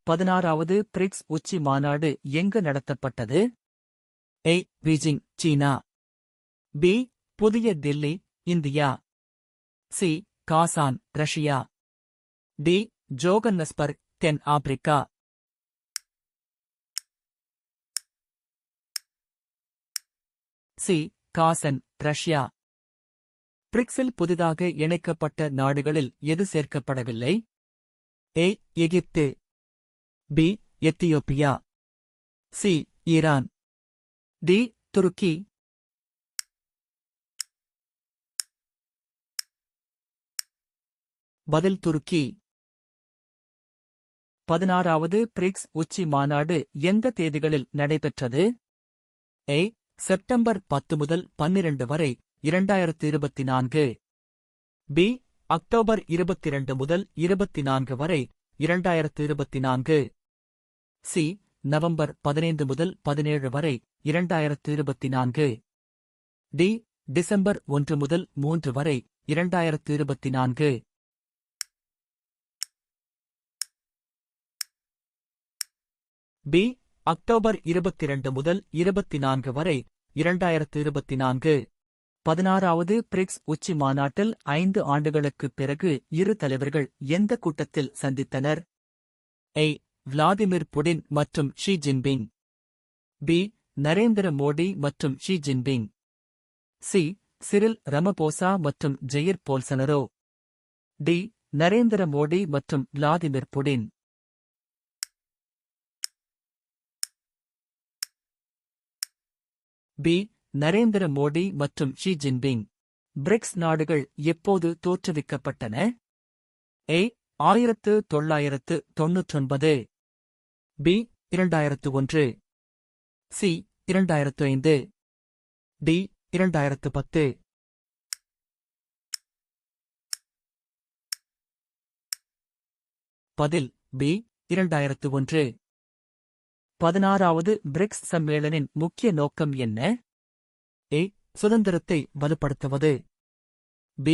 16வது BRICS உச்சி மாநாடு எங்கு நடத்தப்பட்டது? A. பீஜிங், சீனா. B. புதிய Delhi, India. C. Kazan, Russia. D. Johannesburg, தென் ஆப்பிரிக்கா. C. Kazan, Russia. பிரிக்ஸில் புதிதாக இணைக்கப்பட்ட நாடுகளில் எது சேர்க்கப்படவில்லை? A. Egypt. B. Ethiopia. C. Iran. D. துருக்கி. பதில் துருக்கி. 16வது பிரிக்ஸ் உச்சி மாநாடு எந்த தேதிகளில் நடைபெற்றது? A. செப்டம்பர் 10 முதல் 12 வரை 2024. B. அக்டோபர் 22 முதல் 24 வரை 2024. C. நவம்பர் 15 முதல் 17 வரை 2024. D. டிசம்பர் 1 முதல் 3 வரை 2024. B. அக்டோபர் 22 முதல் 24 வரை 2024. 16வது பிரிக்ஸ் உச்சி மாநாட்டில் 5 ஆண்டுகளுக்குப் பிறகு இரு தலைவர்கள் எந்த கூட்டத்தில் சந்தித்தனர்? A. விளாடிமிர் புடின் மற்றும் Xi Jinping. B. Narendra Modi மற்றும் Xi Jinping. C. Cyril Ramaphosa மற்றும் Jair Bolsonaro. D. Narendra Modi மற்றும் Vladimir Putin. B. Narendra Modi மற்றும் ஷி ஜின்பிங். பிரிக்ஸ் நாடுகள் எப்போது தோற்றுவிக்கப்பட்டன? A. 1999. B. 2001. C. 2005. D. 2010. பதில் B. 2001. 16வது பிரிக்ஸ் சம்மேளனின் முக்கிய நோக்கம் என்ன? A. சுதந்திரத்தை வலுப்படுத்துவது. B.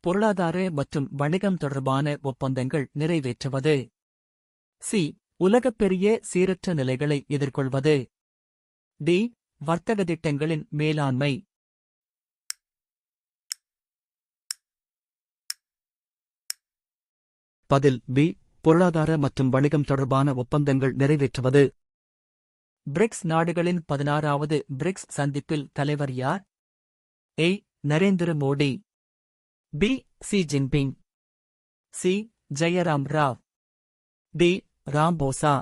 பொருளாதார மற்றும் வணிகம் தொடர்பான ஒப்பந்தங்கள் நிறைவேற்றுவது. C. உலகப்பெரிய சீரற்ற நிலைகளை எதிர்கொள்வது. D. வர்த்தக திட்டங்களின் மேலாண்மை. பதில் B. பொருளாதார மற்றும் வணிகம் தொடர்பான ஒப்பந்தங்கள் நிறைவேற்றுவது. பிரிக்ஸ் நாடுகளின் 16வது பிரிக்ஸ் சந்திப்பில் தலைவர் யார்? A. Narendra Modi. B. Xi Jinping. C. Jairam Rao. D. Ramaphosa.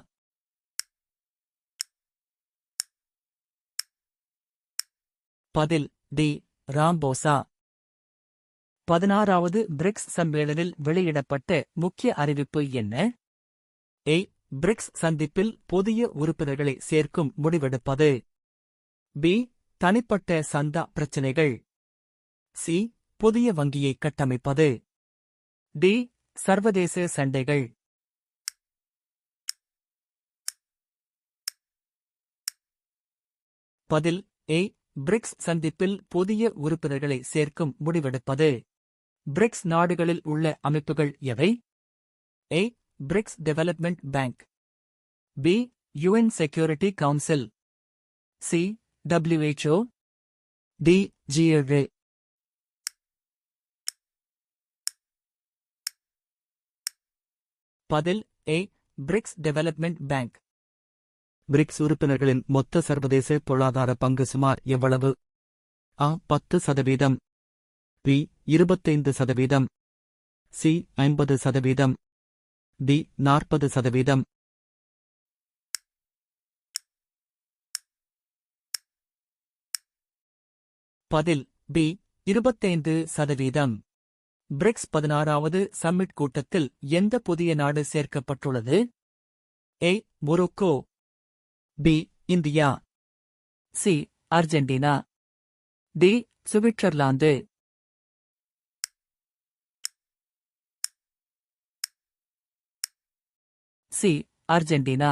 பதில் D. ராம்போசா. 16வது பிரிக்ஸ் சம்மேளனில் வெளியிடப்பட்ட முக்கிய அறிவிப்பு என்ன? A. பிரிக்ஸ் சந்திப்பில் புதிய உறுப்பினர்களை சேர்க்கும் முடிவெடுப்பது. B. தனிப்பட்ட சந்தா பிரச்சினைகள். C. புதிய வங்கியை கட்டமைப்பது. D. சர்வதேச சண்டைகள். பதில் A. பிரிக்ஸ் சந்திப்பில் புதிய உறுப்பினர்களை சேர்க்கும் முடிவெடுப்பது. பிரிக்ஸ் நாடுகளில் உள்ள அமைப்புகள் எவை? A. BRICS development bank. B. UN security council. C. WHO. D. G7. பதில் A. BRICS development bank. BRICS உறுப்பினர்களின் மொத்த சர்வதேச பொருளாதார பங்கு சுமார் எவ்வளவு? A. 10%. B. 25%. C. 50%. D. 40%. பதில் B. 25%. பிரிக்ஸ் 16வது சம்மிட் கூட்டத்தில் எந்த புதிய நாடு சேர்க்கப்பட்டுள்ளது? A. Morocco. B. India. C. Argentina. D. Switzerland. C. Argentina.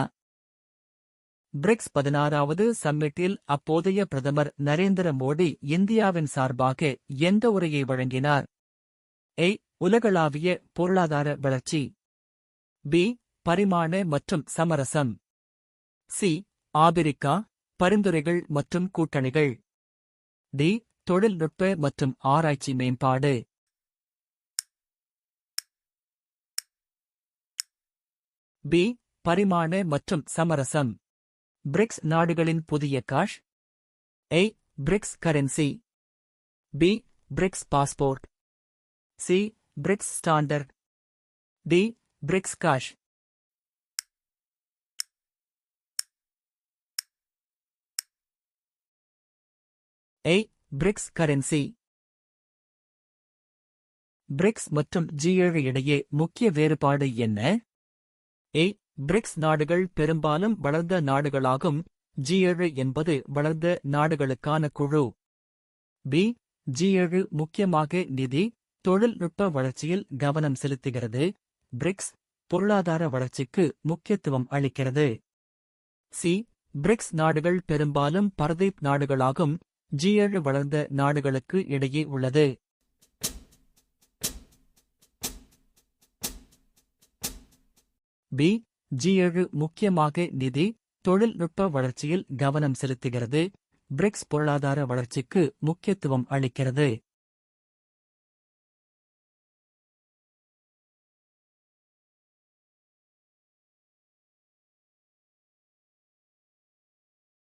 BRICS 16வது சம்மிட்டில் அப்போதைய பிரதமர் நரேந்திர மோடி இந்தியாவின் சார்பாக எந்த உரையை வழங்கினார்? A. உலகளாவிய பொருளாதார வளர்ச்சி. B. பரிமாண மற்றும் சமரசம். சி. ஆபிரிக்கா, பரிந்துரைகள் மற்றும் கூட்டணிகள். டி. தொழில்நுட்ப மற்றும் ஆராய்ச்சி மேம்பாடு. பி. பரிமாண மற்றும் சமரசம். பிரிக்ஸ் நாடுகளின் புதிய cash. A. BRICS currency. B. BRICS passport. C. BRICS standard. D. BRICS cash. A. BRICS currency. BRICS மற்றும் G7 இடையே முக்கிய வேறுபாடு என்ன? ஏ. பிரிக்ஸ் நாடுகள் பெரும்பாலும் வளர்ந்த நாடுகளாகும். G7 என்பது வளர்ந்த நாடுகளுக்கான குழு. பி. G7 முக்கியமாக நிதி, தொழில்நுட்ப வளர்ச்சியில் கவனம் செலுத்துகிறது. பிரிக்ஸ் பொருளாதார வளர்ச்சிக்கு முக்கியத்துவம் அளிக்கிறது. சி. பிரிக்ஸ் நாடுகள் பெரும்பாலும் பரதீப் நாடுகளாகும். G7 வளர்ந்த நாடுகளுக்கு இடையே உள்ளது. பி. G7 முக்கியமாக நிதி, தொழில்நுட்ப வளர்ச்சியில் கவனம் செலுத்துகிறது. பிரிக்ஸ் பொருளாதார வளர்ச்சிக்கு முக்கியத்துவம் அளிக்கிறது.